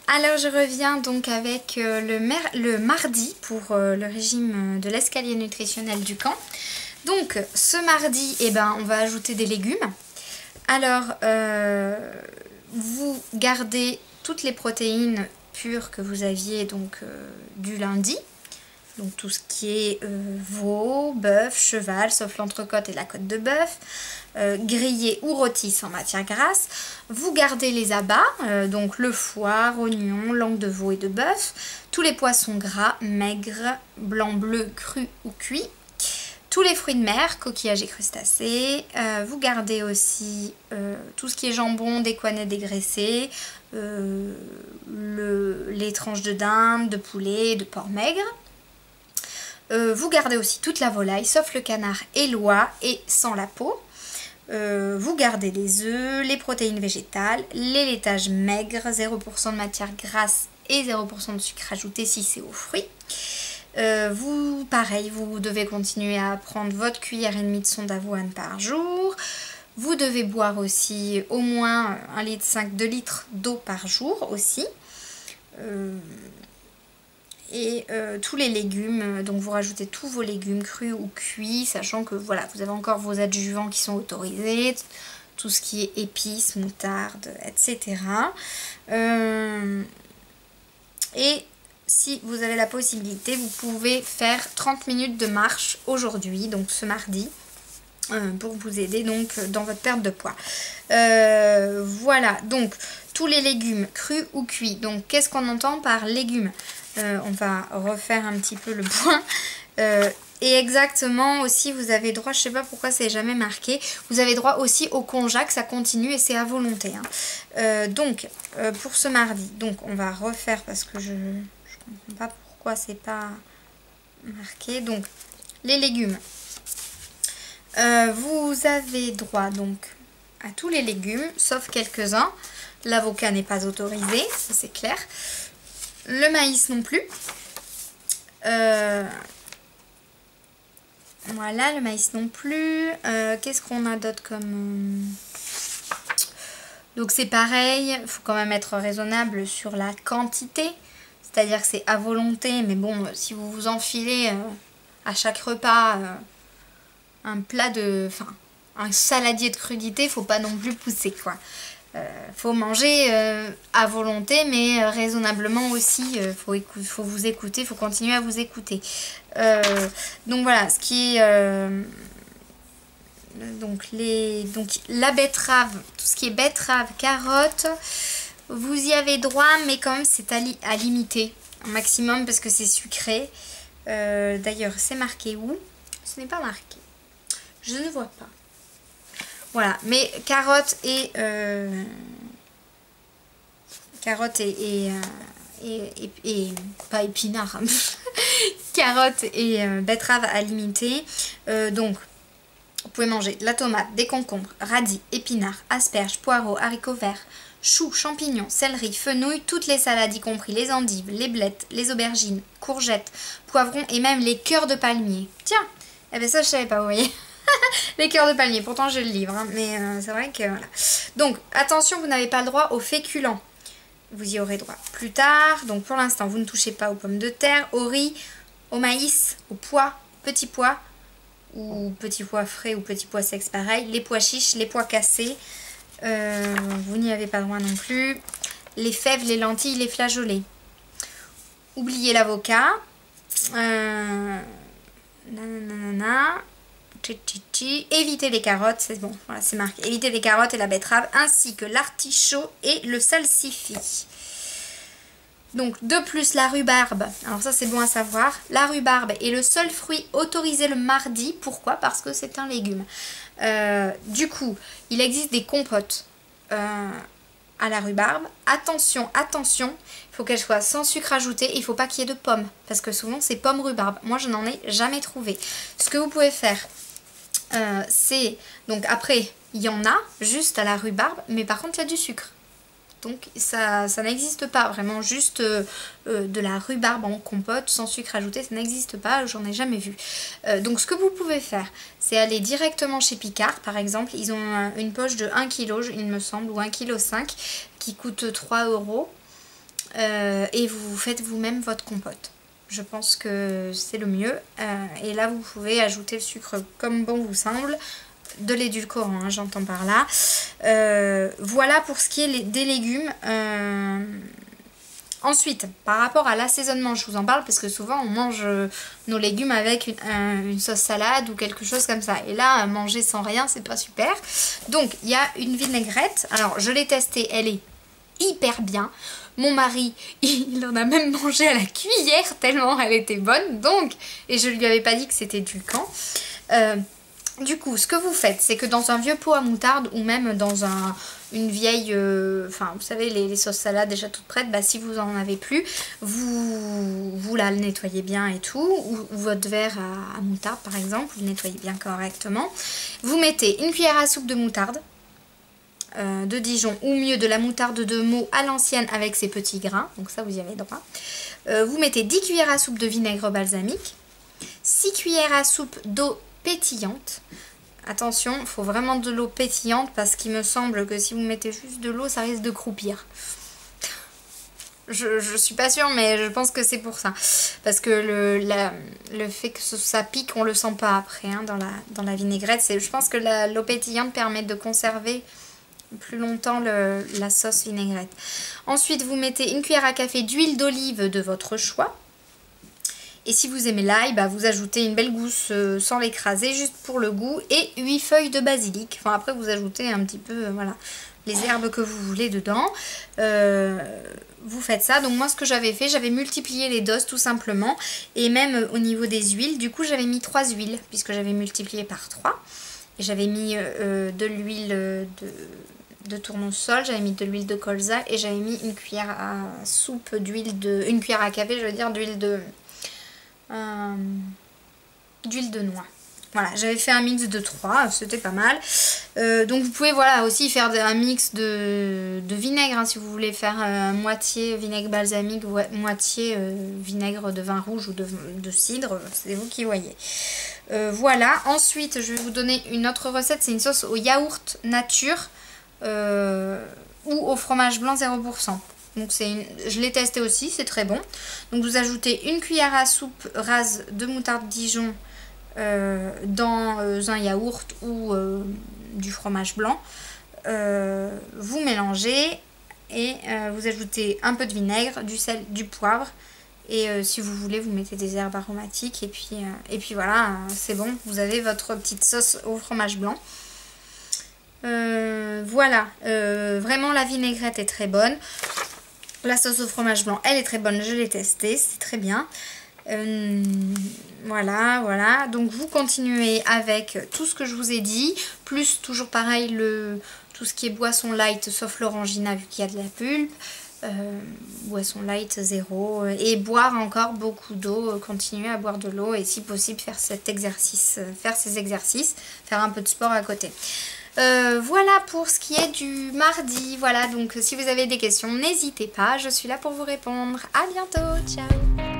Alors je reviens donc avec le mardi pour le régime de l'escalier nutritionnel du camp. Donc ce mardi, on va ajouter des légumes. Alors vous gardez toutes les protéines pures que vous aviez donc du lundi. Donc tout ce qui est veau, bœuf, cheval, sauf l'entrecôte et la côte de bœuf, grillé ou rôti sans matière grasse. Vous gardez les abats, donc le foie, oignon, langue de veau et de bœuf, tous les poissons gras, maigres, blanc, bleu, crus ou cuits, tous les fruits de mer, coquillages et crustacés. Vous gardez aussi tout ce qui est jambon, décoiné, dégraissé, les tranches de dinde, de poulet, de porc maigre. Vous gardez aussi toute la volaille, sauf le canard et l'oie et sans la peau. Vous gardez les œufs, les protéines végétales, les laitages maigres, 0% de matière grasse et 0% de sucre ajouté si c'est aux fruits. Pareil, vous devez continuer à prendre votre cuillère et demie de son d'avoine par jour. Vous devez boire aussi au moins 1,5 litre, 2 litres d'eau par jour aussi. Tous les légumes, donc vous rajoutez tous vos légumes crus ou cuits, sachant que voilà, vous avez encore vos adjuvants qui sont autorisés, tout ce qui est épices, moutarde, etc. Et si vous avez la possibilité, vous pouvez faire 30 minutes de marche aujourd'hui, donc ce mardi, pour vous aider donc dans votre perte de poids. Voilà, donc tous les légumes crus ou cuits. Donc qu'est-ce qu'on entend par légumes? On va refaire un petit peu le point. Et exactement aussi, vous avez droit, je sais pas pourquoi c'est jamais marqué, vous avez droit aussi au konjac, ça continue et c'est à volonté. Donc, pour ce mardi, donc on va refaire parce que je comprends pas pourquoi c'est pas marqué. Donc, les légumes. Vous avez droit donc à tous les légumes, sauf quelques-uns. L'avocat n'est pas autorisé, ça c'est clair. Le maïs non plus. Voilà, le maïs non plus. Qu'est-ce qu'on a d'autre comme... Donc c'est pareil, il faut quand même être raisonnable sur la quantité. C'est-à-dire que c'est à volonté, mais bon, si vous vous enfilez à chaque repas un plat de... Enfin, un saladier de crudité, faut pas non plus pousser, quoi. Faut manger à volonté, mais raisonnablement aussi. Faut vous écouter, faut continuer à vous écouter. Donc voilà, ce qui est donc la betterave, tout ce qui est betterave, carotte, vous y avez droit, mais quand même c'est à limiter un maximum parce que c'est sucré. D'ailleurs, c'est marqué où? Ce n'est pas marqué. Je ne vois pas. Voilà, mais carottes et pas épinards, hein. Carottes et betteraves à limiter. Donc, vous pouvez manger de la tomate, des concombres, radis, épinards, asperges, poireaux, haricots verts, choux, champignons, céleri, fenouil, toutes les salades, y compris les endives, les blettes, les aubergines, courgettes, poivrons et même les cœurs de palmier. Tiens, eh bien ça je savais pas, vous voyez. Les cœurs de palmier, pourtant j'ai le livre, hein, mais c'est vrai que voilà. Donc attention, vous n'avez pas le droit aux féculents. Vous y aurez droit plus tard. Donc pour l'instant, vous ne touchez pas aux pommes de terre, au riz, au maïs, aux pois, petits pois, ou petits pois frais ou petits pois secs pareil, les pois chiches, les pois cassés. Vous n'y avez pas droit non plus. Les fèves, les lentilles, les flageolets. Oubliez l'avocat. Évitez les carottes, c'est bon, voilà, c'est marqué. Évitez les carottes et la betterave, ainsi que l'artichaut et le salsifis. Donc, de plus, la rhubarbe. Alors ça, c'est bon à savoir. La rhubarbe est le seul fruit autorisé le mardi. Pourquoi? Parce que c'est un légume. Du coup, il existe des compotes à la rhubarbe. Attention, attention, il faut qu'elle soit sans sucre ajouté. Il ne faut pas qu'il y ait de pommes, parce que souvent, c'est pomme rhubarbe. Moi, je n'en ai jamais trouvé. Ce que vous pouvez faire, c'est... Donc après, il y en a juste à la rhubarbe, mais par contre, il y a du sucre. Donc ça n'existe pas, vraiment juste de la rhubarbe en compote sans sucre ajouté, ça n'existe pas, j'en ai jamais vu. Donc ce que vous pouvez faire, c'est aller directement chez Picard par exemple, ils ont une poche de 1 kg il me semble, ou 1,5 kg qui coûte 3 €. et vous faites vous-même votre compote. Je pense que c'est le mieux. Et là, vous pouvez ajouter le sucre comme bon vous semble. De l'édulcorant, hein, j'entends par là. Voilà pour ce qui est des légumes. Ensuite, par rapport à l'assaisonnement, je vous en parle parce que souvent on mange nos légumes avec une sauce salade ou quelque chose comme ça. Et là, manger sans rien, c'est pas super. Donc, il y a une vinaigrette. Alors, je l'ai testée, elle est hyper bien. Mon mari, il en a même mangé à la cuillère tellement elle était bonne. Donc, et je lui avais pas dit que c'était du camp. Du coup, ce que vous faites, c'est que dans un vieux pot à moutarde ou même dans une vieille... Enfin, vous savez, les sauces salades déjà toutes prêtes, bah, si vous en avez plus, vous la nettoyez bien et tout. Ou votre verre à moutarde, par exemple, vous le nettoyez bien correctement. Vous mettez une cuillère à soupe de moutarde de Dijon, ou mieux de la moutarde de Meaux à l'ancienne avec ses petits grains. Donc ça, vous y avez droit. Vous mettez 10 cuillères à soupe de vinaigre balsamique, 6 cuillères à soupe d'eau pétillante. Attention, il faut vraiment de l'eau pétillante parce qu'il me semble que si vous mettez juste de l'eau, ça risque de croupir. Je suis pas sûre, mais je pense que c'est pour ça. Parce que le fait que ça pique, on le sent pas après hein, dans la vinaigrette. Je pense que l'eau pétillante permet de conserver plus longtemps la sauce vinaigrette. Ensuite, vous mettez une cuillère à café d'huile d'olive de votre choix. Et si vous aimez l'ail, bah vous ajoutez une belle gousse sans l'écraser, juste pour le goût. Et 8 feuilles de basilic. Enfin après vous ajoutez un petit peu, voilà, les herbes que vous voulez dedans. Vous faites ça. Donc moi ce que j'avais fait, j'avais multiplié les doses tout simplement. Et même au niveau des huiles, du coup j'avais mis 3 huiles. Puisque j'avais multiplié par 3. Et j'avais mis de l'huile de tournesol, j'avais mis de l'huile de colza. Et j'avais mis une cuillère à soupe d'huile de... Une cuillère à café, je veux dire, d'huile de noix. Voilà, j'avais fait un mix de 3, c'était pas mal. Donc vous pouvez voilà aussi faire un mix de vinaigre hein, si vous voulez faire moitié vinaigre balsamique, moitié vinaigre de vin rouge ou de cidre, c'est vous qui voyez. Voilà, ensuite je vais vous donner une autre recette, c'est une sauce au yaourt nature ou au fromage blanc 0%. Donc je l'ai testé aussi, c'est très bon. Donc vous ajoutez une cuillère à soupe rase de moutarde Dijon dans un yaourt ou du fromage blanc. Vous mélangez et vous ajoutez un peu de vinaigre, du sel, du poivre. Et si vous voulez, vous mettez des herbes aromatiques. Et puis voilà, c'est bon, vous avez votre petite sauce au fromage blanc. Voilà, vraiment la vinaigrette est très bonne. La sauce au fromage blanc, elle est très bonne, je l'ai testée, c'est très bien. Voilà. Donc vous continuez avec tout ce que je vous ai dit, plus toujours pareil, tout ce qui est boisson light, sauf l'orangina vu qu'il y a de la pulpe. Boisson light 0. Et boire encore beaucoup d'eau, continuer à boire de l'eau et si possible faire ces exercices, faire un peu de sport à côté. Voilà pour ce qui est du mardi. Voilà, donc si vous avez des questions, n'hésitez pas, je suis là pour vous répondre. À bientôt, ciao.